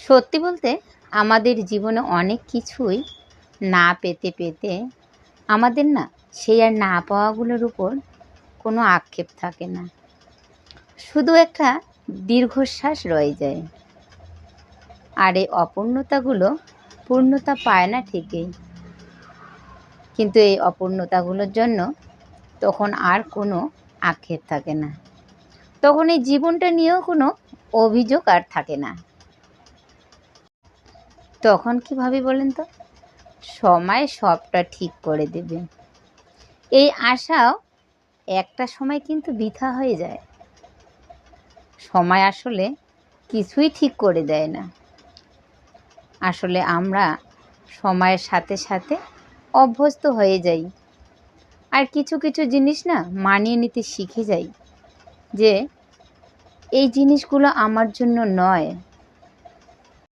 সত্যি বলতে আমাদের জীবনে অনেক কিছুই না পেতে পেতে আমাদের না সেই আর না পাওয়াগুলোর উপর কোনো আক্ষেপ থাকে না, শুধু একটা দীর্ঘশ্বাস রয়ে যায়। আর এই অপূর্ণতাগুলো পূর্ণতা পায় না ঠিকই, কিন্তু এই অপূর্ণতাগুলোর জন্য তখন আর কোনো আক্ষেপ থাকে না, তখন এই জীবনটা নিয়েও কোনো অভিযোগ আর থাকে না। তখন কি ভাবি বলেন তো, সময় সবটা ঠিক করে দেবে, এই আশাও একটা সময় কিন্তু বৃথা হয়ে যায়। সময় আসলে কিছুই ঠিক করে দেয় না, আসলে আমরা সময়ের সাথে সাথে অভ্যস্ত হয়ে যাই, আর কিছু কিছু জিনিস না মানিয়ে নিতে শিখে যাই যে এই জিনিসগুলো আমার জন্য নয়,